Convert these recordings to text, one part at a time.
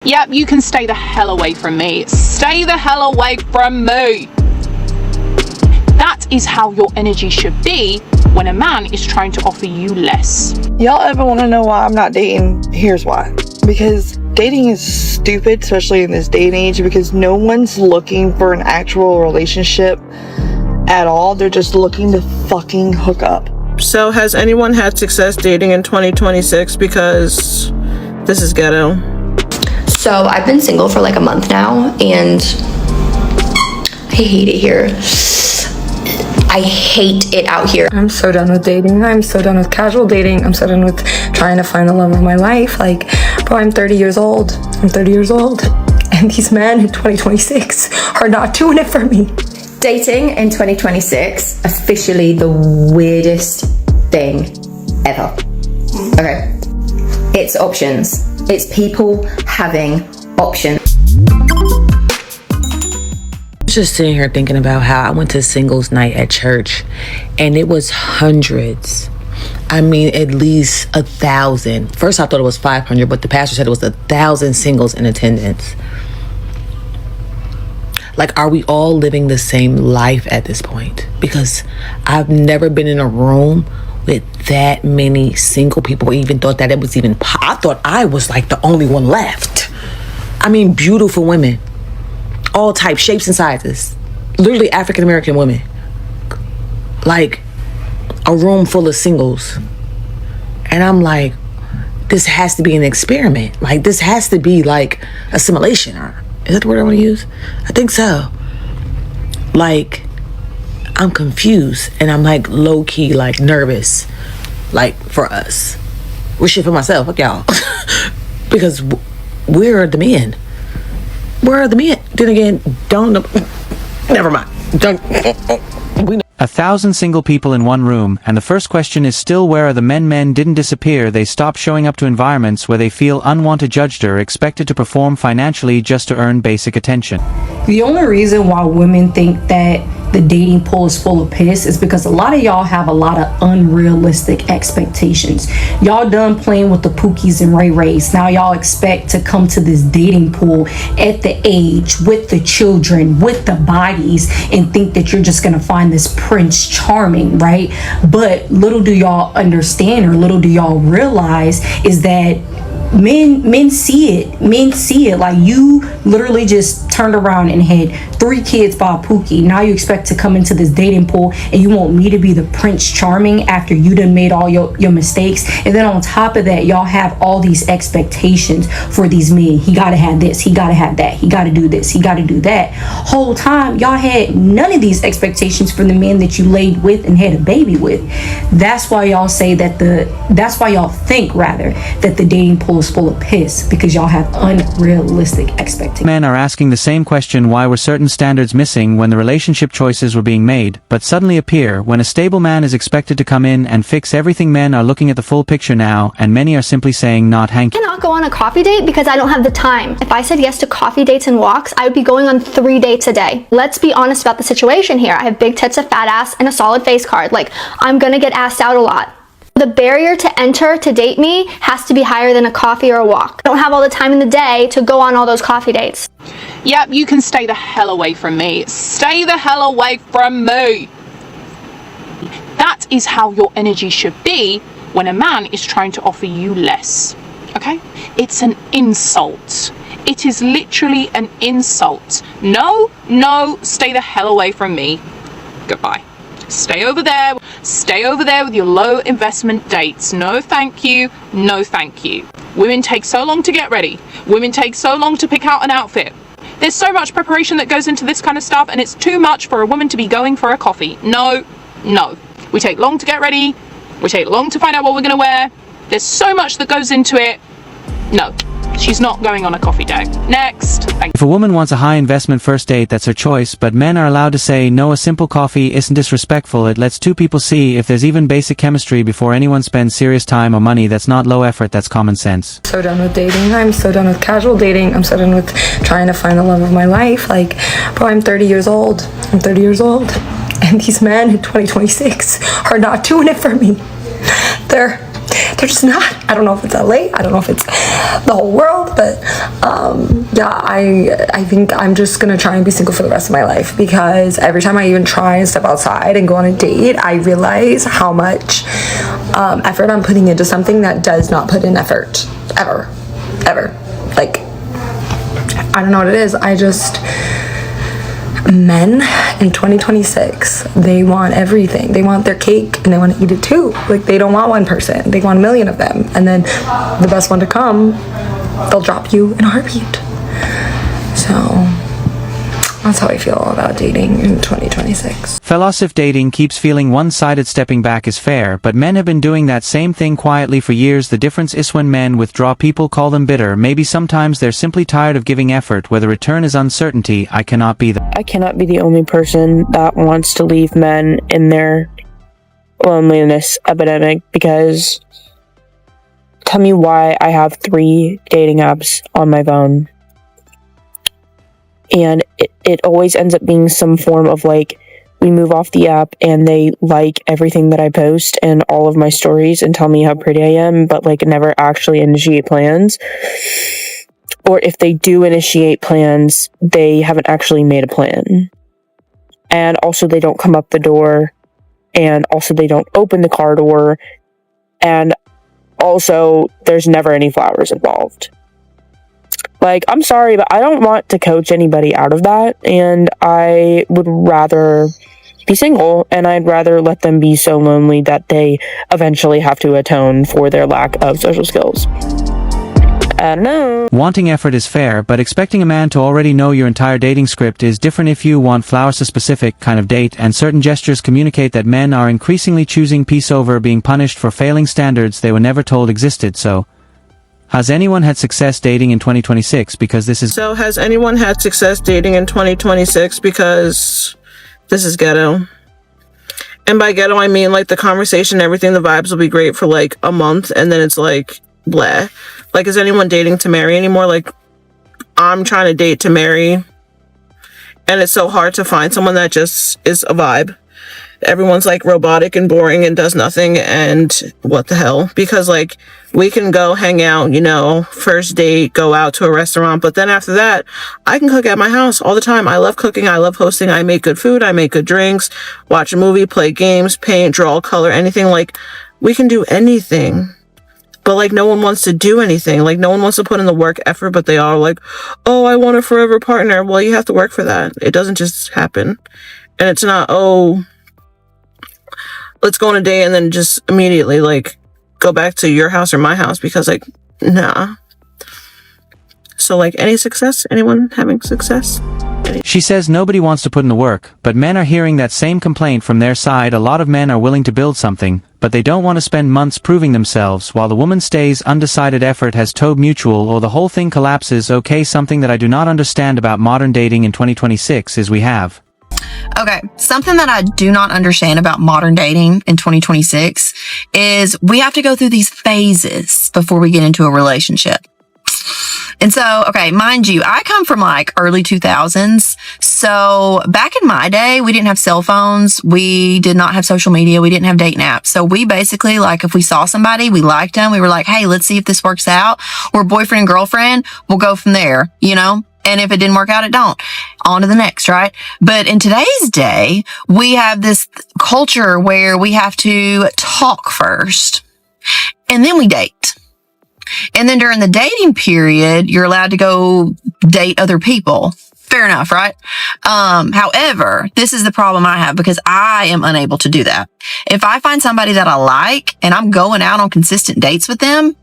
Yep, you can stay the hell away from me. Stay the hell away from me. That is how your energy should be when a man is trying to offer you less. Y'all ever want to know why I'm not dating? Here's why. Because dating is stupid, especially in this day and age, because no one's looking for an actual relationship at all. They're just looking to fucking hook up. So has anyone had success dating in 2026? Because this is ghetto. So I've been single for like a month now, and I hate it here. I hate it out here. I'm so done with dating. I'm so done with casual dating. I'm so done with trying to find the love of my life. Like, bro, I'm 30 years old. I'm 30 years old. And these men in 2026 are not doing it for me. Dating in 2026, officially the weirdest thing ever. Okay. It's options. It's people having options. Just sitting here thinking about how I went to singles night at church and it was hundreds. I mean, at least 1,000. First I thought it was 500, but the pastor said it was 1,000 singles in attendance. Like, are we all living the same life at this point? Because I've never been in a room with that many single people, or even thought that it was even I thought I was like the only one left. I mean, beautiful women, all types, shapes and sizes, literally African American women, like a room full of singles. And I'm like, this has to be an experiment. Like, this has to be like assimilation, or is that the word I want to use? I think so. Like, I'm confused, and I'm like low-key like nervous, like for us. We're shit for myself, fuck y'all. Because where are the men? Where are the men? Then again, don't know. Never mind. We know. 1,000 single people in one room, and the first question is still, where are the men? Men didn't disappear. They stopped showing up to environments where they feel unwanted, judged, or expected to perform financially just to earn basic attention. The only reason why women think that the dating pool is full of piss is because a lot of y'all have a lot of unrealistic expectations. Y'all done playing with the Pookies and Ray Rays. Now y'all expect to come to this dating pool at the age, with the children, with the bodies, and think that you're just gonna find this Prince Charming, right? But little do y'all understand, or little do y'all realize, is that men see it. Like, you literally just turned around and had 3 kids by a Pookie. Now you expect to come into this dating pool and you want me to be the Prince Charming after you done made all your mistakes. And then on top of that, y'all have all these expectations for these men. He gotta have this, he gotta have that, he gotta do this, he gotta do that. Whole time y'all had none of these expectations for the men that you laid with and had a baby with. That's why y'all say that that's why y'all think rather that the dating pool is full of piss, because y'all have unrealistic expectations. Men are asking the same question: why were certain standards missing when the relationship choices were being made, but suddenly appear when a stable man is expected to come in and fix everything? Men are looking at the full picture now, and many are simply saying not hanky. I cannot go on a coffee date because I don't have the time. If I said yes to coffee dates and walks, I would be going on 3 dates a day. Let's be honest about the situation here. I have big tits, a fat ass, and a solid face card. Like, I'm gonna get asked out a lot. The barrier to enter to date me has to be higher than a coffee or a walk. I don't have all the time in the day to go on all those coffee dates. Yep, you can stay the hell away from me. Stay the hell away from me. That is how your energy should be when a man is trying to offer you less. Okay? It's an insult. It is literally an insult. No, stay the hell away from me. Goodbye. Stay over there with your low investment dates. No thank you, no thank you. Women take so long to get ready. Women take so long to pick out an outfit. There's so much preparation that goes into this kind of stuff, and it's too much for a woman to be going for a coffee. No. We take long to get ready. We take long to find out what we're gonna wear. There's so much that goes into it. No. She's not going on a coffee date. Next. If a woman wants a high investment first date, that's her choice, but men are allowed to say no. A simple coffee isn't disrespectful. It lets 2 people see if there's even basic chemistry before anyone spends serious time or money. That's not low effort, that's common sense. So done with dating. I'm so done with casual dating. I'm so done with trying to find the love of my life. Like, bro, I'm 30 years old. I'm 30 years old. And these men in 2026 are not doing it for me. they're just not. I don't know if it's LA, I don't know if it's the whole world, but yeah, I think I'm just gonna try and be single for the rest of my life, because every time I even try and step outside and go on a date, I realize how much effort I'm putting into something that does not put in effort ever. Like, I don't know what it is. Men in 2026, they want everything. They want their cake and they want to eat it too. Like, they don't want one person, they want a million of them, and then the best one to come, they'll drop you in a heartbeat. So that's how I feel about dating in 2026. Philosoph dating keeps feeling one-sided. Stepping back is fair, but men have been doing that same thing quietly for years. The difference is when men withdraw, people call them bitter. Maybe sometimes they're simply tired of giving effort where the return is uncertainty. I cannot be the only person that wants to leave men in their loneliness epidemic, because tell me why I have 3 dating apps on my phone. And it always ends up being some form of like, we move off the app and they like everything that I post and all of my stories and tell me how pretty I am, but like never actually initiate plans. Or if they do initiate plans, they haven't actually made a plan. And also they don't come up the door, and also they don't open the car door, and also there's never any flowers involved. Like, I'm sorry, but I don't want to coach anybody out of that, and I would rather be single, and I'd rather let them be so lonely that they eventually have to atone for their lack of social skills. I don't know. Wanting effort is fair, but expecting a man to already know your entire dating script is different. If you want flowers, a specific kind of date, and certain gestures communicate that men are increasingly choosing peace over being punished for failing standards they were never told existed. So, has anyone had success dating in 2026? Because this is... So, has anyone had success dating in 2026? Because this is ghetto. And by ghetto, I mean, like, the conversation, everything, the vibes will be great for, like, a month, and then it's, like, bleh. Like, is anyone dating to marry anymore? Like, I'm trying to date to marry, and it's so hard to find someone that just is a vibe. Everyone's like robotic and boring and does nothing, and what the hell? Because like, we can go hang out, you know, first date, go out to a restaurant, but then after that, I can cook at my house all the time. I love cooking, I love hosting, I make good food, I make good drinks, watch a movie, play games, paint, draw, color, anything. Like, we can do anything. But like, no one wants to do anything. Like, no one wants to put in the work effort, but they are like, oh, I want a forever partner. Well, you have to work for that. It doesn't just happen. And it's not, oh, let's go on a date and then just immediately like go back to your house or my house, because like, nah. So like, any success? Anyone having success? She says nobody wants to put in the work, but men are hearing that same complaint from their side. A lot of men are willing to build something, but they don't want to spend months proving themselves, while the woman stays undecided. Effort has told mutual, or the whole thing collapses. Okay, something that I do not understand about modern dating in 2026 is Okay, something that I do not understand about modern dating in 2026 is we have to go through these phases before we get into a relationship. And so, okay, mind you, I come from like early 2000s. So back in my day, we didn't have cell phones. We did not have social media. We didn't have dating apps. So we basically, like, if we saw somebody, we liked them, we were like, hey, let's see if this works out. We're boyfriend and girlfriend. We'll go from there, you know? And if it didn't work out, it don't. On to the next, right? But in today's day, we have this culture where we have to talk first and then we date. And then during the dating period, you're allowed to go date other people. Fair enough, right? However, this is the problem I have, because I am unable to do that. If I find somebody that I like and I'm going out on consistent dates with them,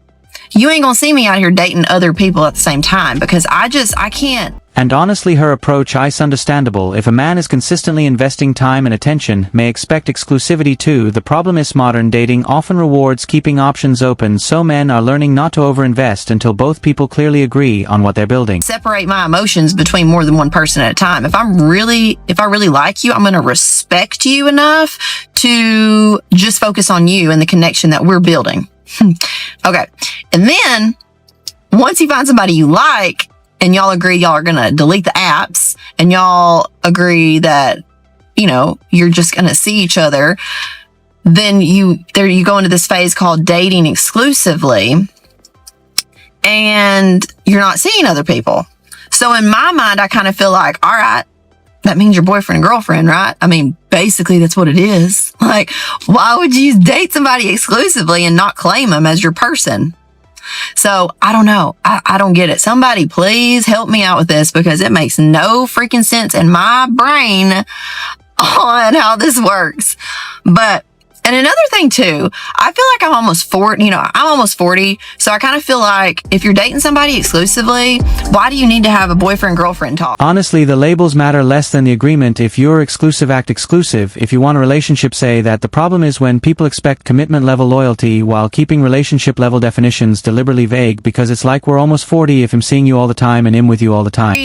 you ain't gonna see me out here dating other people at the same time, because I can't. And honestly, her approach is understandable. If a man is consistently investing time and attention, may expect exclusivity too. The problem is modern dating often rewards keeping options open, so men are learning not to overinvest until both people clearly agree on what they're building. Separate my emotions between more than one person at a time. If I really like you, I'm gonna respect you enough to just focus on you and the connection that we're building. Okay. And then once you find somebody you like and y'all agree y'all are going to delete the apps and y'all agree that, you know, you're just going to see each other, then you go into this phase called dating exclusively, and you're not seeing other people. So in my mind, I kind of feel like, all right, that means your boyfriend and girlfriend, right? I mean, basically that's what it is. Like, why would you date somebody exclusively and not claim them as your person? So I don't know. I don't get it. Somebody please help me out with this, because it makes no freaking sense in my brain on how this works. And another thing too, I feel like I'm almost 40, so I kind of feel like if you're dating somebody exclusively, why do you need to have a boyfriend-girlfriend talk? Honestly, the labels matter less than the agreement. If you're exclusive, act exclusive. If you want a relationship, say that. The problem is when people expect commitment level loyalty while keeping relationship level definitions deliberately vague, because it's like we're almost 40 if I'm seeing you all the time and I'm with you all the time.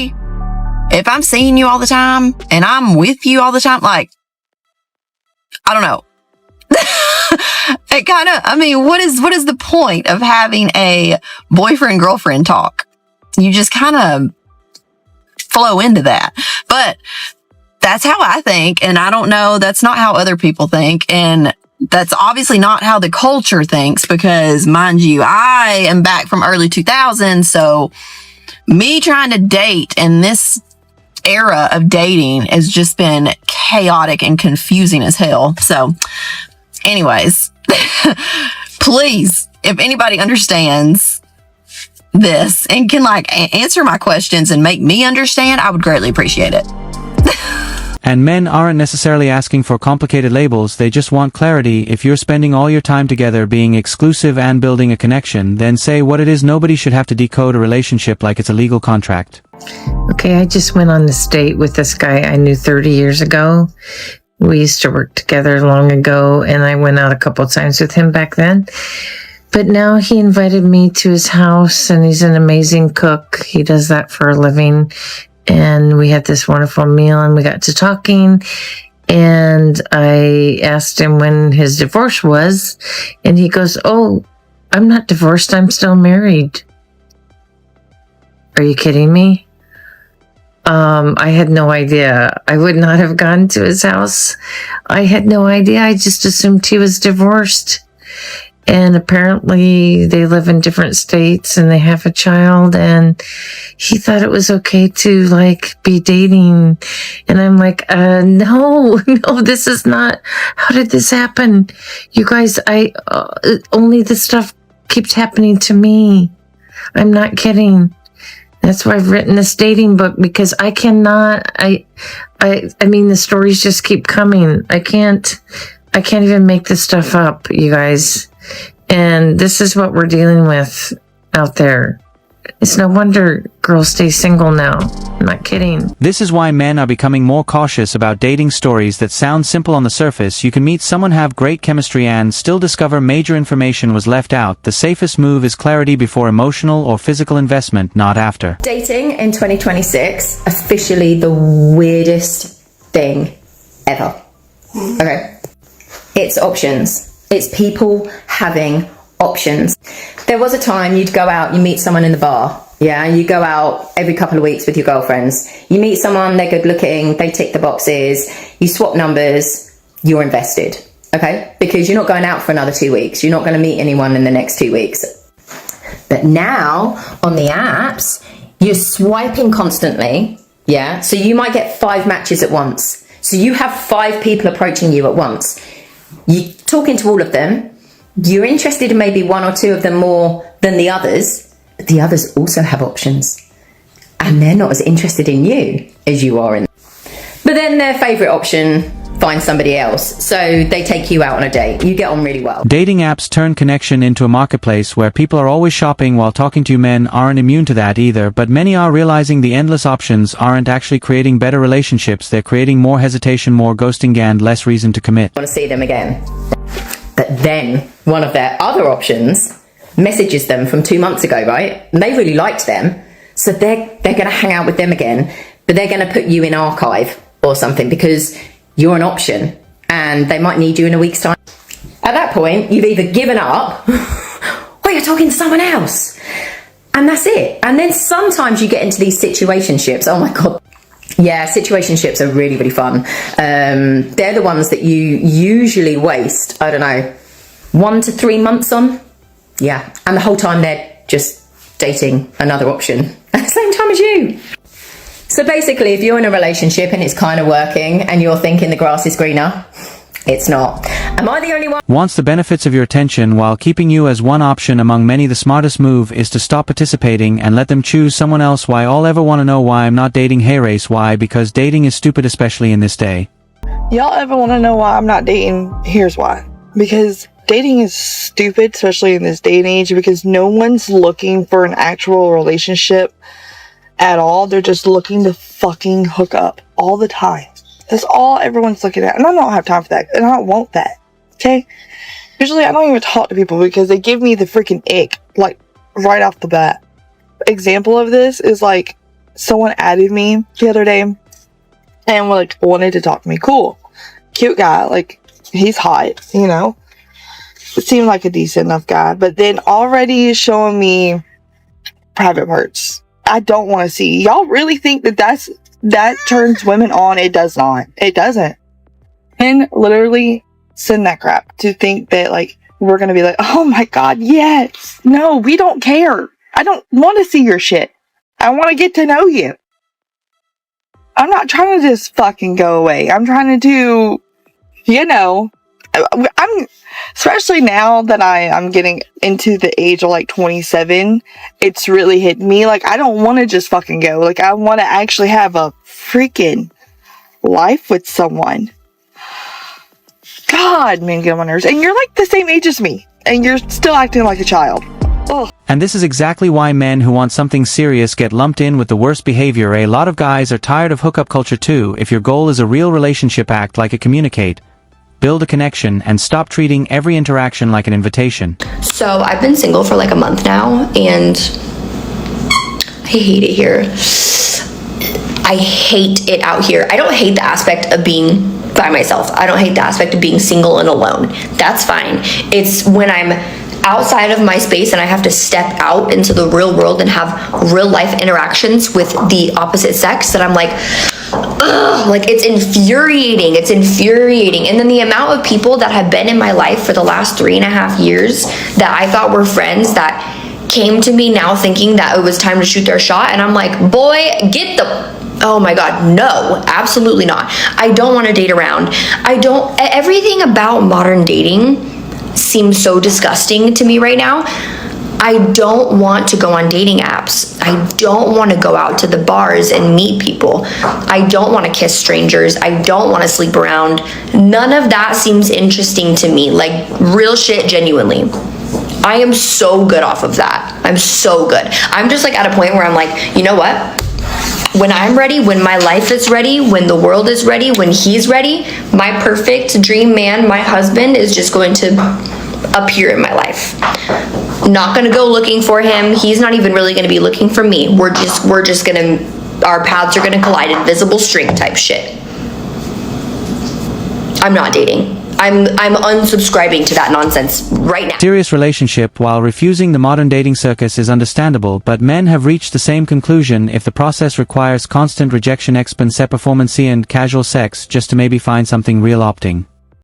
If I'm seeing you all the time and I'm with you all the time, like, I don't know. It kind of, I mean, what is the point of having a boyfriend-girlfriend talk? You just kind of flow into that. But that's how I think, and I don't know, that's not how other people think, and that's obviously not how the culture thinks, because, mind you, I am back from early 2000s, so me trying to date in this era of dating has just been chaotic and confusing as hell. So anyways, please, if anybody understands this and can answer my questions and make me understand, I would greatly appreciate it. And men aren't necessarily asking for complicated labels, they just want clarity. If you're spending all your time together being exclusive and building a connection, then say what it is. Nobody should have to decode a relationship like it's a legal contract. Okay, I just went on this date with this guy I knew 30 years ago. We used to work together long ago, and I went out a couple of times with him back then. But now he invited me to his house, and he's an amazing cook. He does that for a living. And we had this wonderful meal, and we got to talking. And I asked him when his divorce was, and he goes, "Oh, I'm not divorced. I'm still married." Are you kidding me? I had no idea. I would not have gone to his house. I had no idea. I just assumed he was divorced. And apparently they live in different states and they have a child, and he thought it was okay to be dating. And I'm like, no, this is not, how did this happen? You guys, only this stuff keeps happening to me. I'm not kidding. That's why I've written this dating book, because I cannot, I mean, the stories just keep coming. I can't even make this stuff up, you guys. And this is what we're dealing with out there. It's no wonder girls stay single now. I'm not kidding. This is why men are becoming more cautious about dating stories that sound simple on the surface. You can meet someone, have great chemistry, and still discover major information was left out. The safest move is clarity before emotional or physical investment, not after. Dating in 2026, officially the weirdest thing ever. Okay. It's options. It's people having options. There was a time you'd go out, you meet someone in the bar. Yeah, you go out every couple of weeks with your girlfriends. You meet someone, they're good looking, they tick the boxes, you swap numbers, you're invested. Okay? Because you're not going out for another 2 weeks. You're not going to meet anyone in the next 2 weeks. But now, on the apps, you're swiping constantly. Yeah? So you might get 5 matches at once. So you have 5 people approaching you at once. You're talking to all of them. You're interested in maybe 1 or 2 of them more than the others, but the others also have options. And they're not as interested in you as you are in them. But then their favourite option finds somebody else, so they take you out on a date. You get on really well. Dating apps turn connection into a marketplace where people are always shopping while talking to you. Men aren't immune to that either, but many are realizing the endless options aren't actually creating better relationships. They're creating more hesitation, more ghosting, and less reason to commit. I want to see them again. But then one of their other options messages them from 2 months ago, right? And they really liked them, so they're going to hang out with them again, but they're going to put you in archive or something because you're an option and they might need you in a week's time. At that point, you've either given up or you're talking to someone else. And that's it. And then sometimes you get into these situationships. Oh my God. Yeah, situationships are really, really fun. They're the ones that you usually waste, I don't know, 1 to 3 months on. Yeah, and the whole time they're just dating another option at the same time as you. So basically, if you're in a relationship and it's kind of working and you're thinking the grass is greener, it's not. Am I the only one? Wants the benefits of your attention while keeping you as one option among many. The smartest move is to stop participating and let them choose someone else. Why? All ever want to know why I'm not dating? Hey race, why? Because dating is stupid, especially in this day. Y'all ever want to know why I'm not dating? Here's why. Because dating is stupid, especially in this day and age, because no one's looking for an actual relationship at all. They're just looking to fucking hook up all the time. That's all everyone's looking at. And I don't have time for that. And I don't want that. Okay? Usually I don't even talk to people because they give me the freaking ick. Like, right off the bat. Example of this is like, someone added me the other day. And like, wanted to talk to me. Cool. Cute guy. Like, he's hot. You know? It seemed like a decent enough guy. But then already is showing me private parts. I don't want to see. Y'all really think that turns women on? It does not. It doesn't. And literally send that crap to think that like we're gonna be like, oh my god, yes. No, we don't care. I don't want to see your shit. I want to get to know you. I'm not trying to just fucking go away. I'm trying to do, you know, I'm especially now that I'm getting into the age of like 27, it's really hit me. Like, I don't want to just fucking go. Like, I want to actually have a freaking life with someone. God, man, get on my nerves. And you're like the same age as me, and you're still acting like a child. Ugh. And this is exactly why men who want something serious get lumped in with the worst behavior. A lot of guys are tired of hookup culture too. If your goal is a real relationship, act like it, communicate, build a connection, and stop treating every interaction like an invitation. So I've been single for like a month now, and I hate it here. I hate it out here. I don't hate the aspect of being by myself. I don't hate the aspect of being single and alone. That's fine. It's when I'm outside of my space and I have to step out into the real world and have real life interactions with the opposite sex that I'm like, ugh, like it's infuriating. It's infuriating. And then the amount of people that have been in my life for the last 3.5 years that I thought were friends that came to me now thinking that it was time to shoot their shot. And I'm like, boy, get the... Oh my God, no, absolutely not. I don't want to date around. Everything about modern dating seems so disgusting to me right now. I don't want to go on dating apps. I don't want to go out to the bars and meet people. I don't want to kiss strangers. I don't want to sleep around. None of that seems interesting to me. Like, real shit, genuinely. I am so good off of that. I'm so good. I'm just like at a point where I'm like, you know what? When I'm ready, when my life is ready, when the world is ready, when he's ready, my perfect dream man, my husband, is just going to appear in my life. Not gonna go looking for him. He's not even really gonna be looking for me. We're just gonna, our paths are gonna collide, invisible string type shit. I'm not dating. I'm unsubscribing to that nonsense right now. Serious relationship while refusing the modern dating circus is understandable, but men have reached the same conclusion. If the process requires constant rejection, expense, performance, and casual sex just to maybe find something real, opting